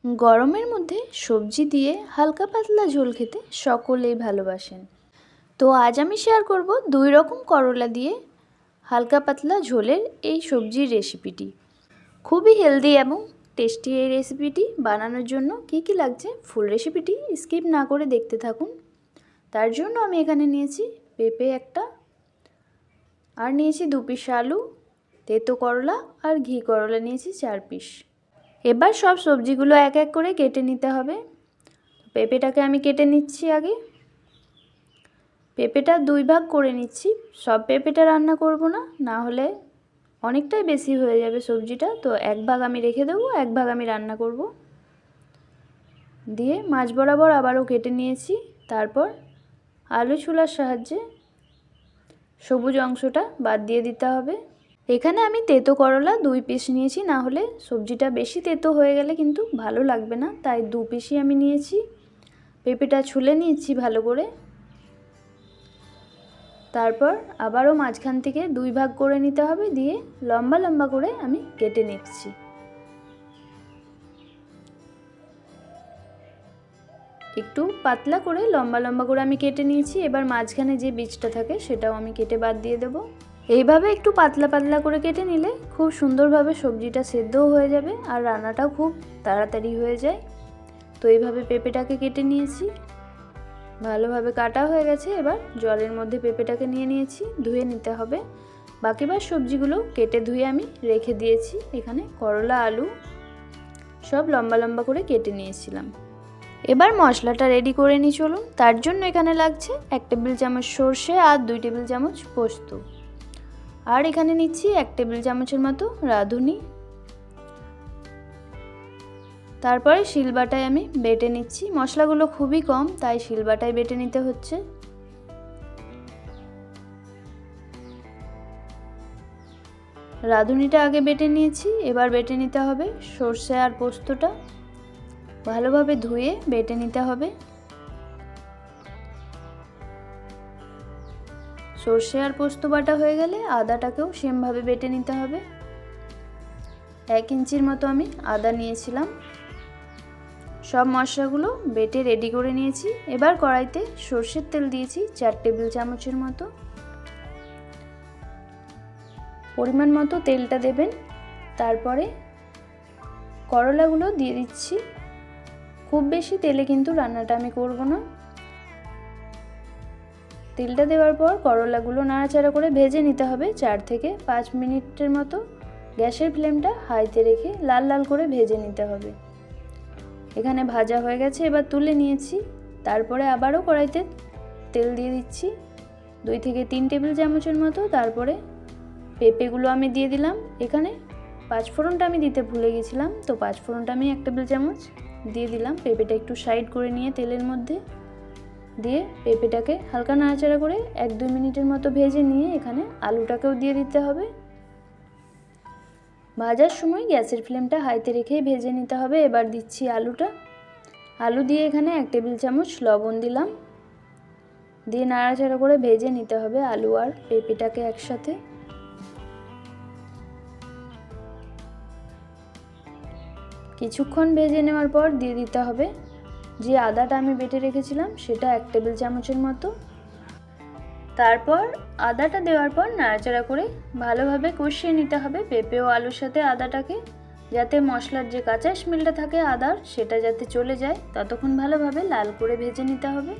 গরমের মধ্যে সবজি দিয়ে হালকা পাতলা ঝোল খেতে সকলেই ভালোবাসেন। তো আজ আমি শেয়ার করব 2 রকম করলা দিয়ে হালকা পাতলা ঝোলের এই সবজির রেসিপিটি। খুবই হেলদি এবং টেস্টি এই রেসিপিটি বানানোর জন্য কি লাগছে ফুল রেসিপিটি স্কিপ না করে দেখতে থাকুন। তার জন্য আমি এখানে নিয়েছি পেঁপে একটা, আর নিয়েছি 2 পিস আলু, তেতো করলা আর ঘি করলা নিয়েছি 4 পিস। এবার সব সবজিগুলো এক এক করে কেটে নিতে হবে। পেঁপেটাকে আমি কেটে নিচ্ছি আগে। পেঁপেটা 2 ভাগ করে নিচ্ছি। সব পেঁপেটা রান্না করব না, না হলে অনেকটাই বেশি হয়ে যাবে সবজিটা। তো 1 ভাগ আমি রেখে দেবো, 1 ভাগ আমি রান্না করব। দিয়ে মাঝ বরাবর আবারও কেটে নিয়েছি। তারপর আলু ছুলার সাহায্যে সবুজ অংশটা বাদ দিয়ে দিতে হবে। এখানে আমি তেতো করলা 2 পিস নিয়েছি, না হলে সবজিটা বেশি তেতো হয়ে গেলে কিন্তু ভালো লাগবে না, তাই 2 পিসই আমি নিয়েছি। পেঁপেটা ছুলে নিয়েছি ভালো করে। তারপর আবারও মাঝখান থেকে 2 ভাগ করে নিতে হবে, দিয়ে লম্বা লম্বা করে আমি কেটে নিচ্ছি। একটু পাতলা করে লম্বা লম্বা করে আমি কেটে নিয়েছি। এবার মাঝখানে যে বীজটা থাকে সেটাও আমি কেটে বাদ দিয়ে দেবো। এইভাবে একটু পাতলা পাতলা করে কেটে নিলে খুব সুন্দরভাবে সবজিটা সেদ্ধও হয়ে যাবে আর রান্নাটাও খুব তাড়াতাড়ি হয়ে যায়। তো এইভাবে পেঁপেটাকে কেটে নিয়েছি, ভালোভাবে কাটা হয়ে গেছে। এবার জলের মধ্যে পেঁপেটাকে নিয়ে নিয়েছি, ধুয়ে নিতে হবে। বাকিবার সবজিগুলো কেটে ধুয়ে আমি রেখে দিয়েছি। এখানে করলা আলু সব লম্বা লম্বা করে কেটে নিয়েছিলাম। এবার মশলাটা রেডি করে নিই চলুন। তার জন্য এখানে লাগছে 1 টেবিল চামচ সর্ষে আর 2 টেবিল চামচ পোস্ত, আর এখানে নিচ্ছি 1 টেবিল চামচের মতো রাঁধুনি। তারপরে শিলবাটায় আমি বেটে নিচ্ছি। মশলাগুলো খুবই কম, তাই শিলবাটায় বেটে নিতে হচ্ছে। রাঁধুনিটা আগে বেটে নিয়েছি, এবার বেটে নিতে হবে সর্ষে আর পোস্তটা। ভালোভাবে ধুয়ে বেটে নিতে হবে। সর্ষে আর পোস্ত বাটা হয়ে গেলে আদাটাকেও সেমভাবে বেটে নিতে হবে। 1 ইঞ্চির মতো আমি আদা নিয়েছিলাম। সব মশলাগুলো বেটে রেডি করে নিয়েছি। এবার কড়াইতে সর্ষের তেল দিয়েছি 4 টেবিল চামচের মতো। পরিমাণ মতো তেলটা দেবেন। তারপরে করলাগুলো দিয়ে দিচ্ছি। খুব বেশি তেলে কিন্তু রান্নাটা আমি করব না। তেলটা দেওয়ার পর করলাগুলো নাড়াচাড়া করে ভেজে নিতে হবে 4 থেকে 5 মিনিটের মতো। গ্যাসের ফ্লেমটা হাইতে রেখে লাল লাল করে ভেজে নিতে হবে। এখানে ভাজা হয়ে গেছে, এবার তুলে নিয়েছি। তারপরে আবারও কড়াইতে তেল দিয়ে দিচ্ছি 2 থেকে 3 টেবিল চামচের মতো। তারপরে পেঁপেগুলো আমি দিয়ে দিলাম। এখানে 5 ফোড়নটা আমি দিতে ভুলে গেছিলাম, তো 5 ফোড়নটা আমি 1 টেবিল চামচ দিয়ে দিলাম। পেঁপেটা একটু সাইড করে নিয়ে তেলের মধ্যে দিয়ে পেঁপেটাকে হালকা নাড়াচাড়া করে 1-2 মিনিটের মতো ভেজে নিয়ে এখানে আলুটাকেও দিয়ে দিতে হবে। ভাজার সময় গ্যাসের ফ্লেমটা হাইতে রেখেই ভেজে নিতে হবে। এবার দিচ্ছি আলুটা। আলু দিয়ে এখানে 1 টেবিল চামচ লবণ দিলাম, দিয়ে নাড়াচাড়া করে ভেজে নিতে হবে আলু আর পেঁপেটাকে একসাথে। কিছুক্ষণ ভেজে নেওয়ার পর দিয়ে দিতে হবে যে আদাটা আমি বেটে রেখেছিলাম সেটা 1 টেবিল চামচের মতো। তারপর আদাটা দেওয়ার পর নাড়াচাড়া করে ভালোভাবে কষিয়ে নিতে হবে পেঁপে ও আলুর সাথে আদাটাকে, যাতে মশলার যে কাঁচা স্মেলটা থাকে আদার সেটা যাতে চলে যায়। ততক্ষণ ভালোভাবে লাল করে ভেজে নিতে হবে।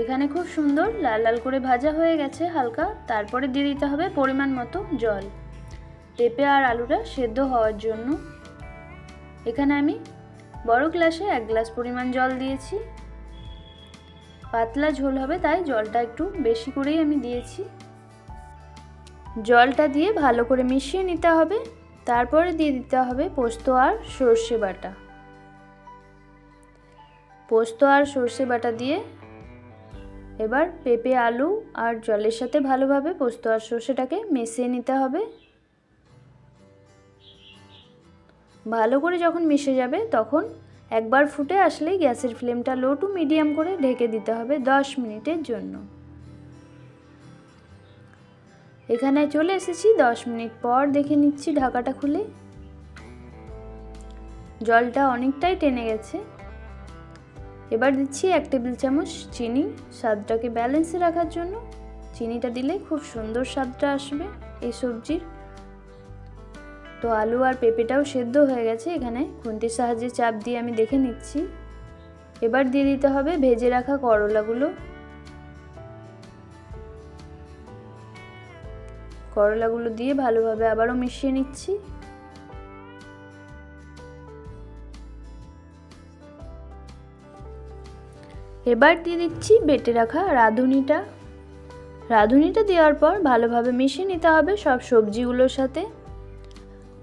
এখানে খুব সুন্দর লাল লাল করে ভাজা হয়ে গেছে হালকা। তারপরে দিয়ে দিতে হবে পরিমাণ মতো জল, পেঁপে আর আলুটা সেদ্ধ হওয়ার জন্য। এখানে আমি বড় গ্লাসে 1 গ্লাস পরিমাণ জল দিয়েছি। পাতলা ঝোল হবে তাই জলটা একটু বেশি করেই আমি দিয়েছি। জলটা দিয়ে ভালো করে মিশিয়ে নিতে হবে। তারপরে দিয়ে দিতে হবে পোস্ত আর সর্ষে বাটা। পোস্ত আর সর্ষে বাটা দিয়ে এবার পেঁপে আলু আর জলের সাথে ভালোভাবে পোস্ত আর সর্ষেটাকে মিশিয়ে নিতে হবে। ভালো করে যখন মিশে যাবে তখন একবার ফুটে আসলেই গ্যাসের ফ্লেমটা লো টু মিডিয়াম করে ঢেকে দিতে হবে 10 মিনিটের জন্য। এখানে চলে এসেছি 10 মিনিট পর, দেখে নিচ্ছি ঢাকাটা খুলে। জলটা অনেকটাই টেনে গেছে। এবার দিচ্ছি 1 টেবিল চামচ চিনি, স্বাদটাকে ব্যালেন্সে রাখার জন্য। চিনিটা দিলে খুব সুন্দর স্বাদটা আসবে এই সবজির। তো আলু আর পেঁপেটাও সেদ্ধ হয়ে গেছে, এখানে খুন্তির সাহায্যে চাপ দিয়ে আমি দেখে নিচ্ছি। এবার দিয়ে দিতে হবে ভেজে রাখা করলাগুলো। করলাগুলো দিয়ে ভালোভাবে আবারও মিশিয়ে নিচ্ছি। এবার দিয়ে দিচ্ছি বেটে রাখা রাঁধুনিটা। রাঁধুনিটা দেওয়ার পর ভালোভাবে মিশিয়ে নিতে হবে সব সবজিগুলোর সাথে।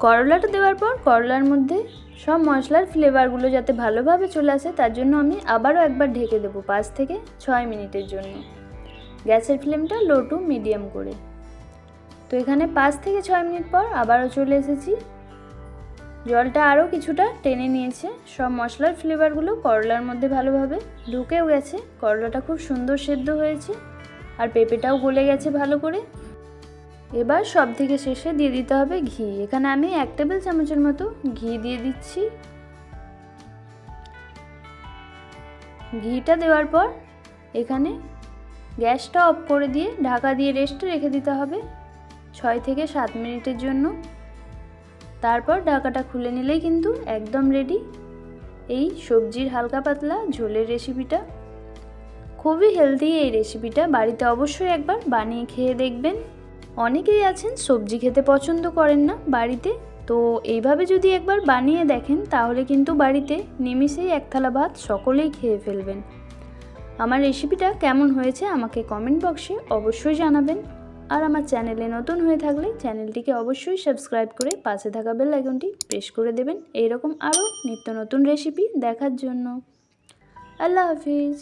করলাটা দেওয়ার পর করলার মধ্যে সব মশলার ফ্লেভারগুলো যাতে ভালোভাবে চলে আসে তার জন্য আমি আবারও একবার ঢেকে দেবো 5 থেকে 6 মিনিটের জন্য, গ্যাসের ফ্লেমটা লো টু মিডিয়াম করে। তো এখানে 5 থেকে 6 মিনিট পর আবারও চলে এসেছি। জলটা আরও কিছুটা টেনে নিয়েছে, সব মশলার ফ্লেভারগুলো করলার মধ্যে ভালোভাবে ঢুকেও গেছে। করলাটা খুব সুন্দর সেদ্ধ হয়েছে আর পেঁপেটাও গলে গেছে ভালো করে। এবার সব থেকে শেষে দিয়ে দিতে হবে ঘি। এখানে আমি 1 টেবিল চামচের মতো ঘি দিয়ে দিচ্ছি। ঘিটা দেওয়ার পর এখানে গ্যাসটা অফ করে দিয়ে ঢাকা দিয়ে রেস্টে রেখে দিতে হবে 6 থেকে 7 মিনিটের জন্য। তারপর ঢাকাটা খুলে নিলেই কিন্তু একদম রেডি এই সবজির হালকা পাতলা ঝোলের রেসিপিটা। খুবই হেলদি এই রেসিপিটা, বাড়িতে অবশ্যই একবার বানিয়ে খেয়ে দেখবেন। অনেকেই আছেন সবজি খেতে পছন্দ করেন না বাড়িতে, তো এইভাবে যদি একবার বানিয়ে দেখেন তাহলে কিন্তু বাড়িতে নিমিষেই 1 থালা ভাত সকলেই খেয়ে ফেলবেন। আমার রেসিপিটা কেমন হয়েছে আমাকে কমেন্ট বক্সে অবশ্যই জানাবেন। আর আমার চ্যানেলে নতুন হয়ে থাকলে চ্যানেলটিকে অবশ্যই সাবস্ক্রাইব করে পাশে থাকা বেল আইকনটি প্রেস করে দেবেন এইরকম আরও নিত্য নতুন রেসিপি দেখার জন্য। আল্লাহ হাফিজ।